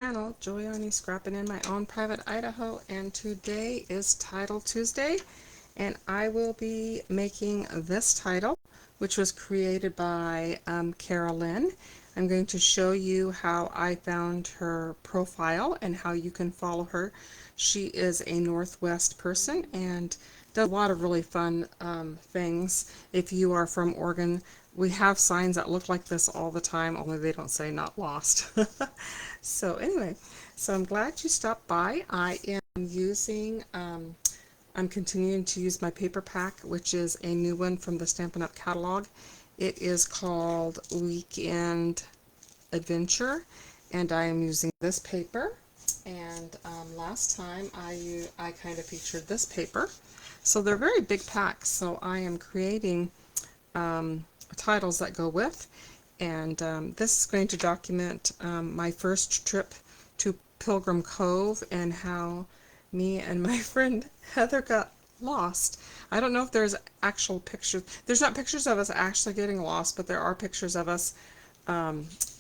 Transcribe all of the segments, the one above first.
Channel, Giuliani Scrapping in My Own Private Idaho, and today is Title Tuesday, and I will be making this title, which was created by Carolyn. I'm going to show you how I found her profile and how you can follow her. She is a Northwest person and does a lot of really fun things. If you are from Oregon, we have signs that look like this all the time, only they don't say not lost. So anyway, so I'm glad you stopped by. I am using, I'm continuing to use my paper pack, which is a new one from the Stampin' Up! Catalog. It is called Weekend Adventure, and I am using this paper. And last time I kind of featured this paper. So they're very big packs, so I am creating titles that go with. And this is going to document my first trip to Pilgrim Cove and how me and my friend Heather got lost. I don't know if there's actual pictures. There's not pictures of us actually getting lost, but there are pictures of us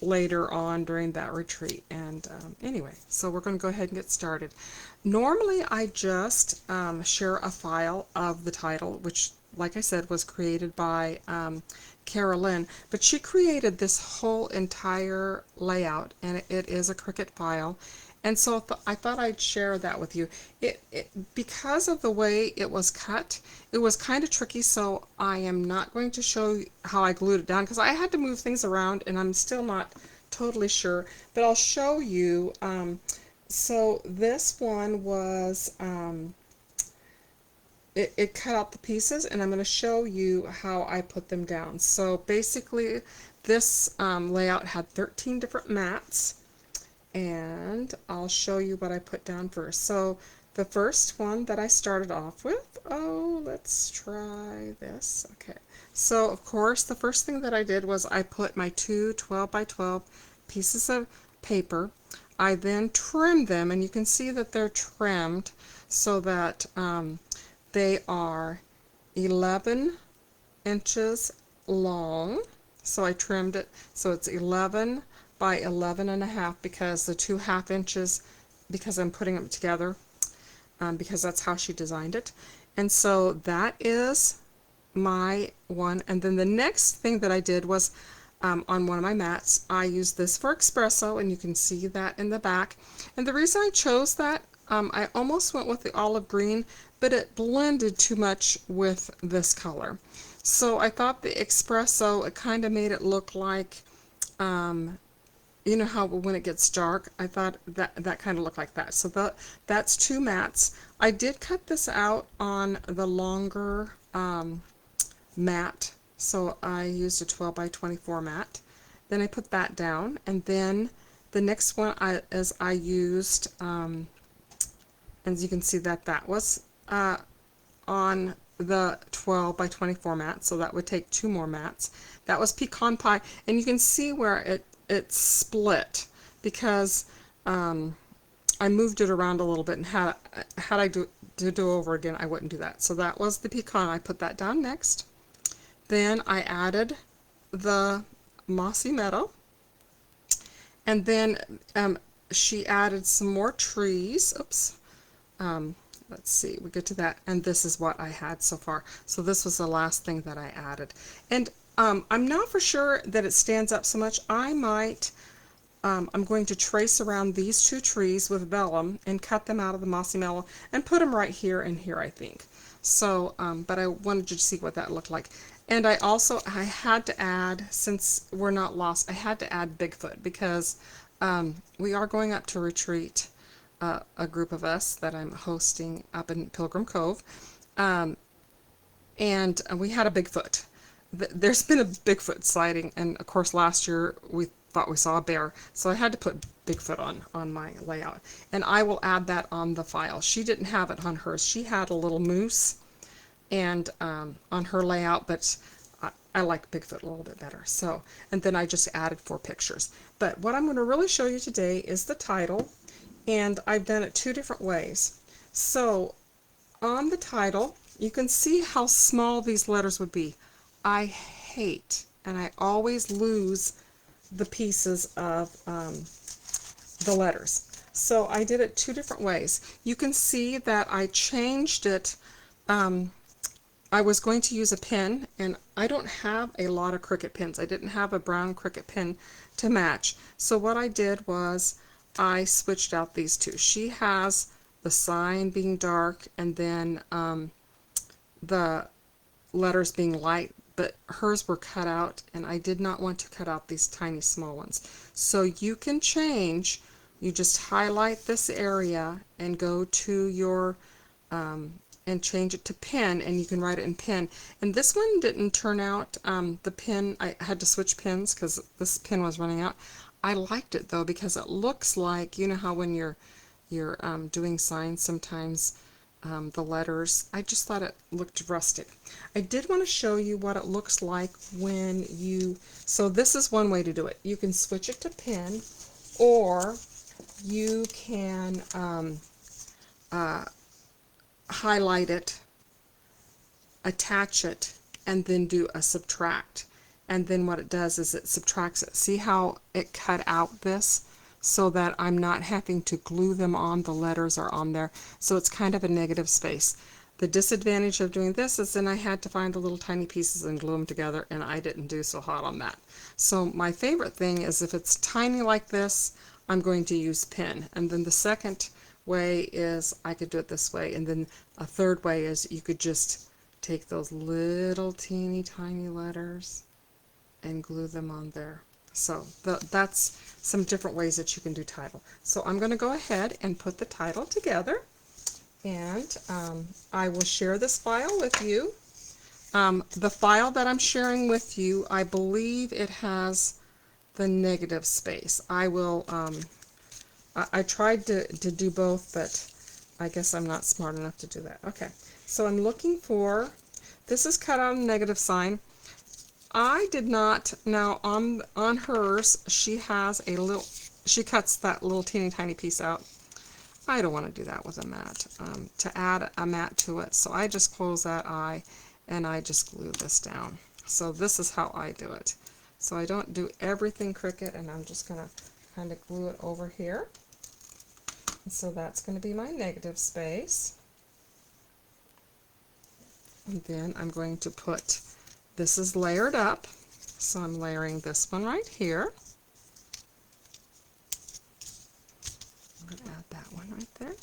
later on during that retreat. And anyway, so we're going to go ahead and get started. Normally I just share a file of the title, which like I said was created by Carolyn, but she created this whole entire layout, and it is a Cricut file. And so I thought I'd share that with you. Because of the way it was cut, it was kind of tricky, so I am not going to show you how I glued it down because I had to move things around and I'm still not totally sure, but I'll show you. So this one was, it cut out the pieces, and I'm going to show you how I put them down. So basically this layout had 13 different mats, and I'll show you what I put down first. So the first one that I started off with, let's try this. Okay, so of course the first thing that I did was I put my two 12 by 12 pieces of paper. I then trimmed them, and you can see that they're trimmed so that they are 11 inches long. So I trimmed it so it's 11 by 11 and a half, because the 2.5 inches, because I'm putting them together, because that's how she designed it. And so that is my one. And then the next thing that I did was on one of my mats, I used this for espresso, and you can see that in the back. And the reason I chose that, I almost went with the olive green, but it blended too much with this color. So I thought the espresso, it kind of made it look like, you know how when it gets dark, I thought that kind of looked like that. So that's two mats. I did cut this out on the longer mat, so I used a 12 by 24 mat. Then I put that down, and then the next one I used, as you can see that was on the 12 by 24 mat, so that would take two more mats. That was pecan pie, and you can see where it split because I moved it around a little bit, and had I do over again, I wouldn't do that. So that was the pecan. I put that down next. Then I added the mossy meadow, and then she added some more trees. Oops. Let's see, we get to that, and this is what I had so far. So this was the last thing that I added. And I'm not for sure that it stands up so much. I might, I'm going to trace around these two trees with vellum and cut them out of the mossy meadow and put them right here and here, I think. So, but I wanted you to see what that looked like. And I had to add, since we're not lost, I had to add Bigfoot, because we are going up to retreat. A group of us that I'm hosting up in Pilgrim Cove, and we had a Bigfoot. There's been a Bigfoot sighting, and of course last year we thought we saw a bear, so I had to put Bigfoot on my layout, and I will add that on the file. She didn't have it on hers. She had a little moose and on her layout, but I like Bigfoot a little bit better. So, and then I just added 4 pictures. But what I'm going to really show you today is the title. And I've done it 2 different ways. So on the title, you can see how small these letters would be. I hate, and I always lose the pieces of the letters. So I did it two different ways. You can see that I changed it. I was going to use a pen, and I don't have a lot of Cricut pens. I didn't have a brown Cricut pen to match. So what I did was I switched out these two. She has the sign being dark and then the letters being light, but hers were cut out, and I did not want to cut out these tiny small ones. So you can change. You just highlight this area and go to your and change it to pen, and you can write it in pen. And this one didn't turn out, the pen, I had to switch pens because this pen was running out. I liked it though because it looks like, you know how when you're doing signs sometimes the letters, I just thought it looked rustic. I did want to show you what it looks like when you, so this is one way to do it. You can switch it to pen, or you can highlight it, attach it, and then do a subtract. And then what it does is it subtracts it. See how it cut out this so that I'm not having to glue them on, the letters are on there. So it's kind of a negative space. The disadvantage of doing this is then I had to find the little tiny pieces and glue them together, and I didn't do so hot on that. So my favorite thing is if it's tiny like this, I'm going to use pen. And then the second way is I could do it this way, and then a third way is you could just take those little teeny tiny letters and glue them on there. So that's some different ways that you can do title. So I'm going to go ahead and put the title together, and I will share this file with you. The file that I'm sharing with you, I believe it has the negative space. I will I tried to do both, but I guess I'm not smart enough to do that. Okay, so I'm looking for, this is cut out a negative sign. I did not, now on hers, she has a little, she cuts that little teeny tiny piece out. I don't want to do that with a mat, to add a mat to it. So I just close that eye and I just glue this down. So this is how I do it. So I don't do everything Cricut, and I'm just going to kind of glue it over here. And so that's going to be my negative space. And then I'm going to put, this is layered up, so I'm layering this one right here. I'm going to add that one right there.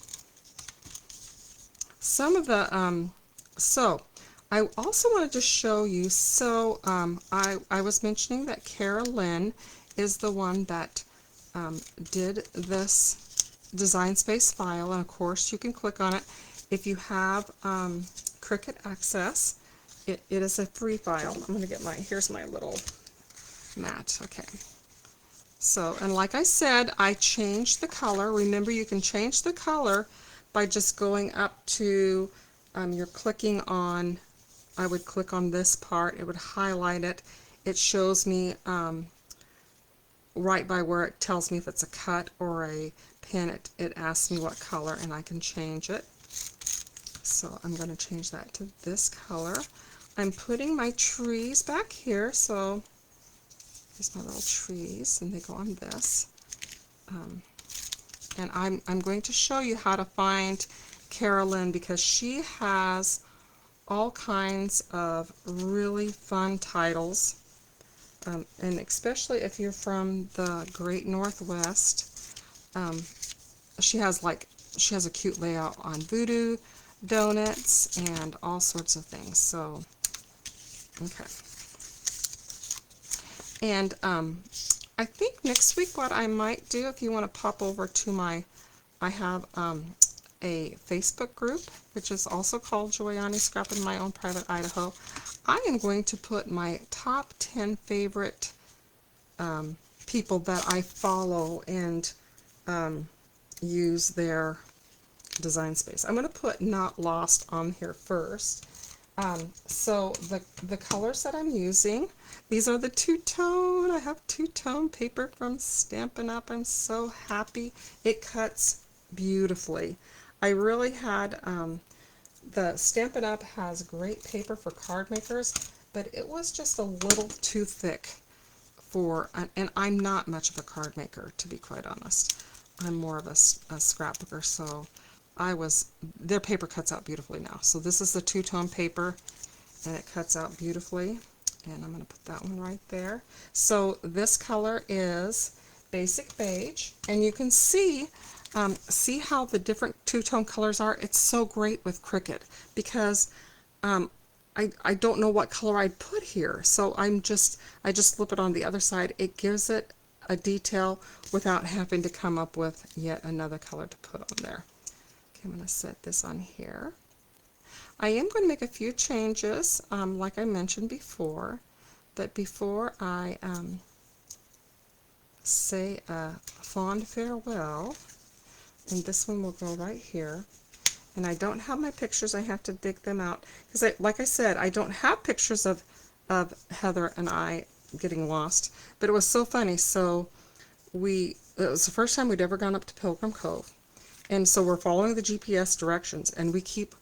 Some of the, so I also wanted to show you, so I was mentioning that Carolyn is the one that did this design space file, and of course you can click on it. If you have Cricut Access, it is a free file. I'm going to get my, here's my little mat. Okay. So, and like I said, I changed the color. Remember, you can change the color by just going up to, you're clicking on, I would click on this part, it would highlight it. It shows me right by where it tells me if it's a cut or a pen, it asks me what color, and I can change it. So I'm going to change that to this color. I'm putting my trees back here, so here's my little trees, and they go on this. And I'm going to show you how to find Carolyn, because she has all kinds of really fun titles, and especially if you're from the Great Northwest, she has a cute layout on voodoo donuts and all sorts of things. So okay, and I think next week what I might do, if you want to pop over to my, I have a Facebook group, which is also called Joyani Scrap in My Own Private Idaho. I am going to put my top 10 favorite people that I follow and use their design space. I'm going to put Not Lost on here first. So the colors that I'm using, these are the two-tone. I have two-tone paper from Stampin' Up. I'm so happy. It cuts beautifully. I really had, the Stampin' Up has great paper for card makers, but it was just a little too thick for, and I'm not much of a card maker, to be quite honest. I'm more of a scrapbooker, so their paper cuts out beautifully now. So this is the two-tone paper, and it cuts out beautifully. And I'm going to put that one right there. So this color is Basic Beige, and you can see how the different two-tone colors are. It's so great with Cricut because I don't know what color I'd put here, so I just flip it on the other side. It gives it a detail without having to come up with yet another color to put on there. Okay, I'm going to set this on here. I am going to make a few changes, like I mentioned before, but before I say a fond farewell, and this one will go right here. And I don't have my pictures. I have to dig them out because, like I said, I don't have pictures of Heather and I getting lost. But it was so funny. So it was the first time we'd ever gone up to Pilgrim Cove, and so we're following the GPS directions, and we keep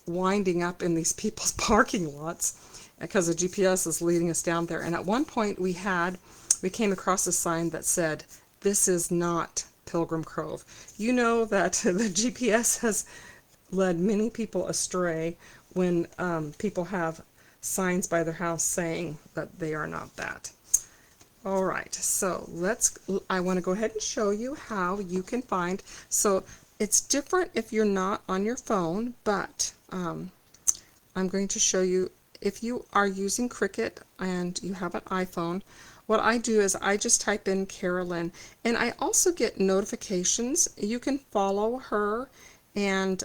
winding up in these people's parking lots because the GPS is leading us down there. And at one point we came across a sign that said, "This is not Pilgrim Cove." You know that the GPS has led many people astray when people have signs by their house saying that they are not that. All right, so I want to go ahead and show you how you can find, so it's different if you're not on your phone, but I'm going to show you if you are using Cricut and you have an iPhone. What I do is I just type in Carolyn, and I also get notifications. You can follow her, and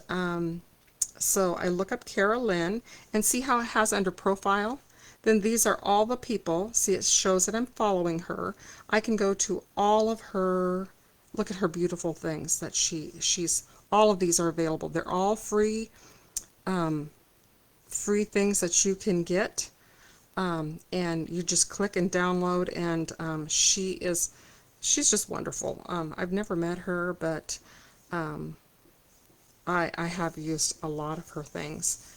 so I look up Carolyn and see how it has under profile. Then these are all the people. See, it shows that I'm following her. I can go to all of her, look at her beautiful things that she's, all of these are available. They're all free, free things that you can get. And you just click and download, and she's just wonderful. I've never met her, but I have used a lot of her things.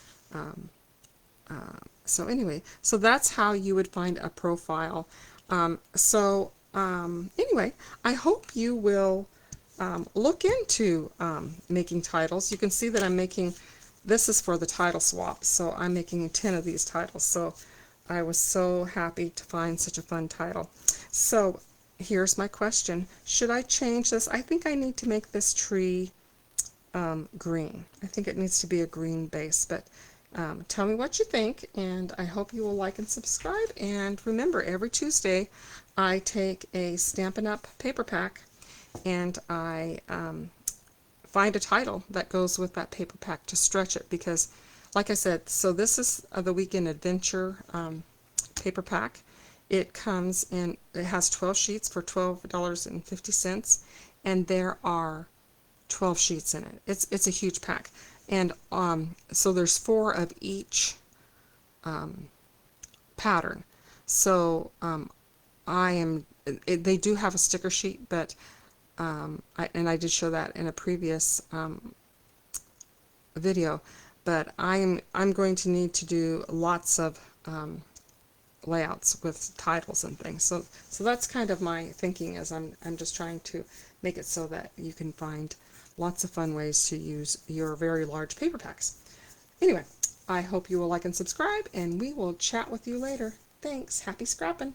So anyway, so that's how you would find a profile. Anyway, I hope you will look into making titles. You can see that I'm making, this is for the title swap, so I'm making 10 of these titles. So I was so happy to find such a fun title. So here's my question. Should I change this? I think I need to make this tree green. I think it needs to be a green base, but tell me what you think, and I hope you will like and subscribe. And remember, every Tuesday I take a Stampin' Up! Paper pack, and I find a title that goes with that paper pack to stretch it, because like I said, so this is the Weekend Adventure paper pack. It comes in, it has 12 sheets for $12.50, and there are 12 sheets in it. It's a huge pack, and so there's 4 of each pattern. So they do have a sticker sheet, but I did show that in a previous video. But I'm going to need to do lots of layouts with titles and things. So that's kind of my thinking, as I'm just trying to make it so that you can find lots of fun ways to use your very large paper packs. Anyway, I hope you will like and subscribe, and we will chat with you later. Thanks. Happy scrapping.